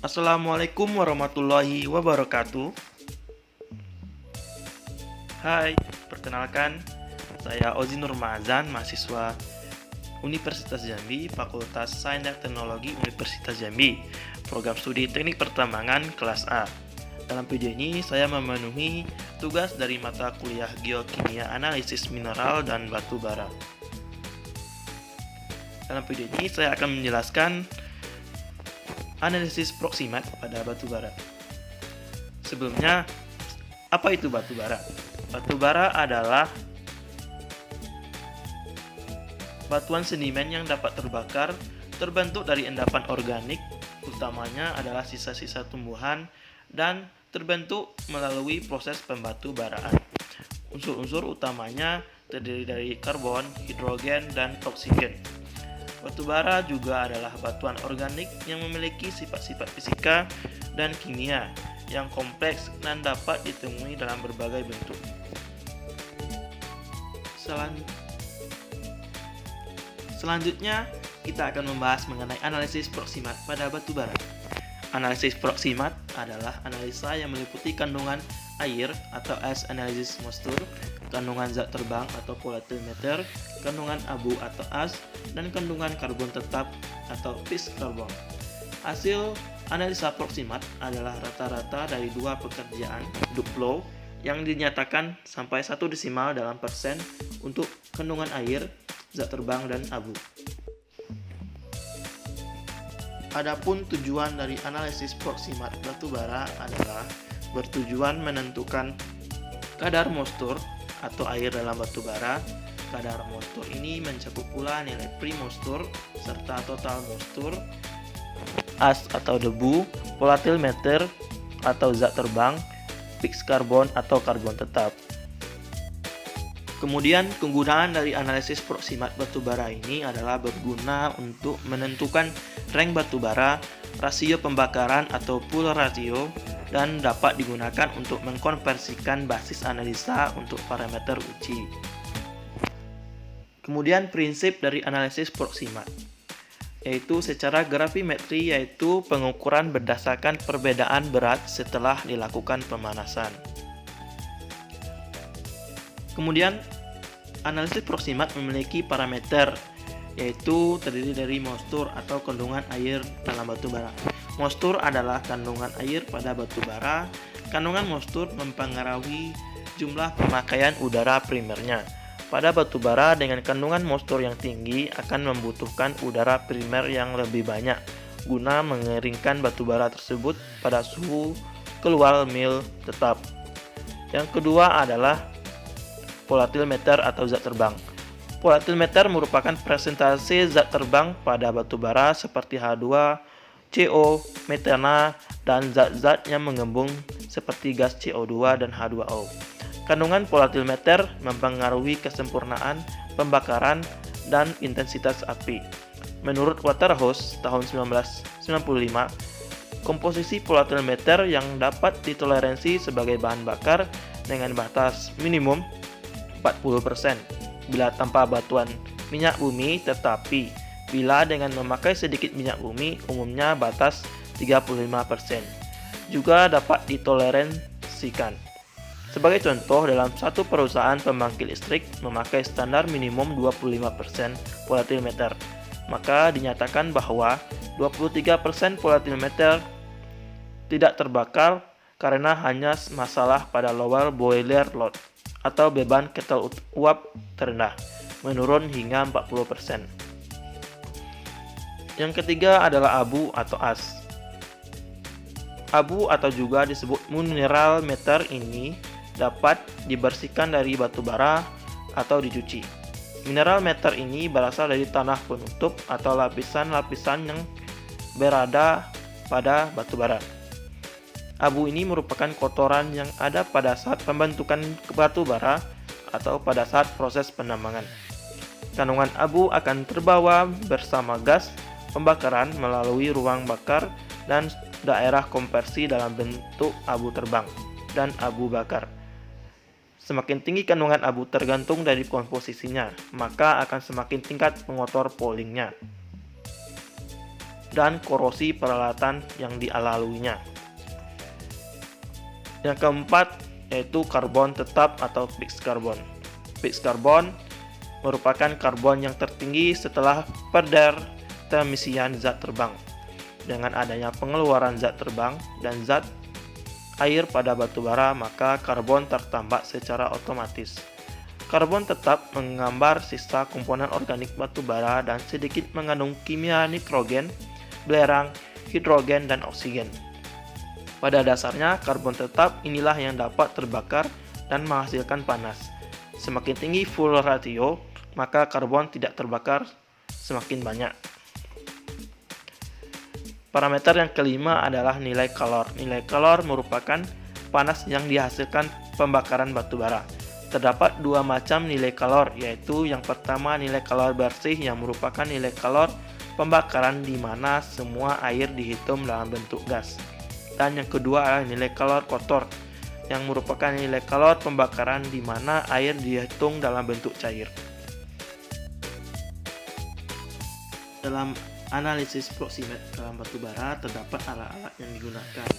Assalamualaikum warahmatullahi wabarakatuh. Hai, perkenalkan, saya Ozi Nurmazan, mahasiswa Universitas Jambi, Fakultas Sains dan Teknologi Universitas Jambi, program studi Teknik Pertambangan kelas A. Dalam video ini, saya memenuhi tugas dari mata kuliah Geokimia Analisis Mineral dan Batu Bara. Dalam video ini, saya akan menjelaskan analisis proksimat pada batu bara. Sebelumnya, apa itu batu bara? Batu bara adalah batuan sedimen yang dapat terbakar, terbentuk dari endapan organik, utamanya adalah sisa-sisa tumbuhan, dan terbentuk melalui proses pembatu baraan. Unsur-unsur utamanya terdiri dari karbon, hidrogen, dan oksigen. Batu bara juga adalah batuan organik yang memiliki sifat-sifat fisika dan kimia yang kompleks dan dapat ditemui dalam berbagai bentuk. Selanjutnya, kita akan membahas mengenai analisis proksimat pada batu bara. Analisis proksimat adalah analisa yang meliputi kandungan air atau ice analysis moisture, kandungan zat terbang atau volatimeter, kandungan abu atau as, dan kandungan karbon tetap atau fixed carbon. Hasil analisa proksimat adalah rata-rata dari dua pekerjaan Duplo yang dinyatakan sampai 1 desimal dalam persen untuk kandungan air, zat terbang, dan abu. Adapun tujuan dari analisis proksimat batu bara adalah bertujuan menentukan kadar moisture atau air dalam batu bara. Kadar moisture ini mencakup pula nilai pre-moisture serta total moisture, as atau debu, volatimeter atau zat terbang, fixed carbon atau karbon tetap. Kemudian kegunaan dari analisis proksimat batu bara ini adalah berguna untuk menentukan rank batu bara, rasio pembakaran atau pool ratio, dan dapat digunakan untuk mengkonversikan basis analisa untuk parameter uji. Kemudian prinsip dari analisis proksimat, yaitu secara gravimetri, yaitu pengukuran berdasarkan perbedaan berat setelah dilakukan pemanasan. Kemudian analisis proksimat memiliki parameter, yaitu terdiri dari moisture atau kandungan air dalam batu bara. Moisture adalah kandungan air pada batu bara. Kandungan moisture mempengaruhi jumlah pemakaian udara primernya. Pada batu bara dengan kandungan moisture yang tinggi akan membutuhkan udara primer yang lebih banyak guna mengeringkan batu bara tersebut pada suhu keluar mil tetap. Yang kedua adalah volatimeter atau zat terbang. Volatimeter merupakan presentase zat terbang pada batu bara seperti H2, CO, metana, dan zat-zat yang mengembung seperti gas CO2 dan H2O. Kandungan volatimeter mempengaruhi kesempurnaan pembakaran dan intensitas api. Menurut Waterhouse tahun 1995, komposisi volatimeter yang dapat ditoleransi sebagai bahan bakar dengan batas minimum 40% bila tanpa bantuan minyak bumi, tetapi bila dengan memakai sedikit minyak bumi umumnya batas 35% juga dapat ditoleransikan. Sebagai contoh, dalam satu perusahaan pembangkit listrik memakai standar minimum 25% volatimeter, maka dinyatakan bahwa 23% volatimeter tidak terbakar karena hanya masalah pada lower boiler load atau beban ketel uap terendah, menurun hingga 40%. Yang ketiga adalah abu atau as. Abu atau juga disebut mineral meter ini dapat dibersihkan dari batu bara atau dicuci. Mineral meter ini berasal dari tanah penutup atau lapisan-lapisan yang berada pada batu bara. Abu ini merupakan kotoran yang ada pada saat pembentukan batu bara atau pada saat proses penambangan. Kandungan abu akan terbawa bersama gas pembakaran melalui ruang bakar dan daerah konversi dalam bentuk abu terbang dan abu bakar. Semakin tinggi kandungan abu tergantung dari komposisinya, maka akan semakin tingkat pengotor poolingnya. dan korosi peralatan yang dilaluinya. Yang keempat yaitu karbon tetap atau fixed carbon. Fixed carbon merupakan karbon yang tertinggi setelah perdeterminasian zat terbang. Dengan adanya pengeluaran zat terbang dan zat air pada batu bara, maka karbon tertambah secara otomatis. Karbon tetap menggambar sisa komponen organik batu bara dan sedikit mengandung kimia nitrogen, belerang, hidrogen, dan oksigen. Pada dasarnya, karbon tetap inilah yang dapat terbakar dan menghasilkan panas. Semakin tinggi full ratio, maka karbon tidak terbakar semakin banyak. Parameter yang kelima adalah nilai kalor. Nilai kalor merupakan panas yang dihasilkan pembakaran batu bara. Terdapat dua macam nilai kalor, yaitu yang pertama nilai kalor bersih yang merupakan nilai kalor pembakaran di mana semua air dihitung dalam bentuk gas. Dan yang kedua adalah nilai kalor kotor yang merupakan nilai kalor pembakaran di mana air dihitung dalam bentuk cair. Dalam analisis proximate dalam batu bara terdapat alat-alat yang digunakan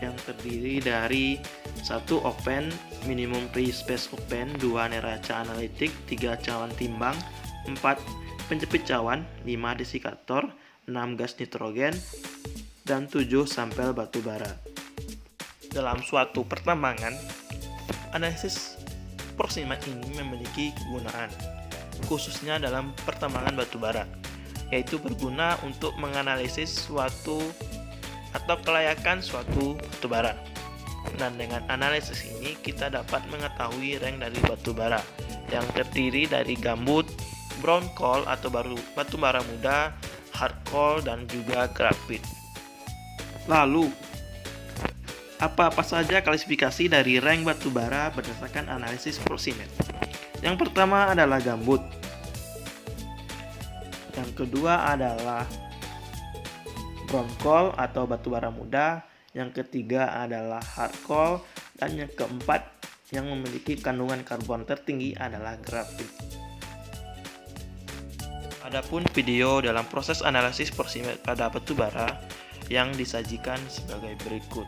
yang terdiri dari 1. Oven minimum free space oven, 2. neraca analitik, 3. cawan timbang, 4. penjepit cawan, 5. desikator, 6. gas nitrogen, dan 7. sampel batu bara. Dalam suatu pertambangan, analisis proximate ini memiliki kegunaan khususnya dalam pertambangan batu bara, yaitu berguna untuk menganalisis suatu atau kelayakan suatu batu bara. Dan dengan analisis ini kita dapat mengetahui rank dari batu bara yang terdiri dari gambut, brown coal atau batu bara muda, hard coal, dan juga grafit. Lalu, apa saja klasifikasi dari rank batu bara berdasarkan analisis proximate? Yang pertama adalah gambut. Yang kedua adalah brown coal atau batu bara muda. Yang ketiga adalah hard coal. Dan yang keempat yang memiliki kandungan karbon tertinggi adalah grafit. Adapun video dalam proses analisis proximate pada batu bara yang disajikan sebagai berikut.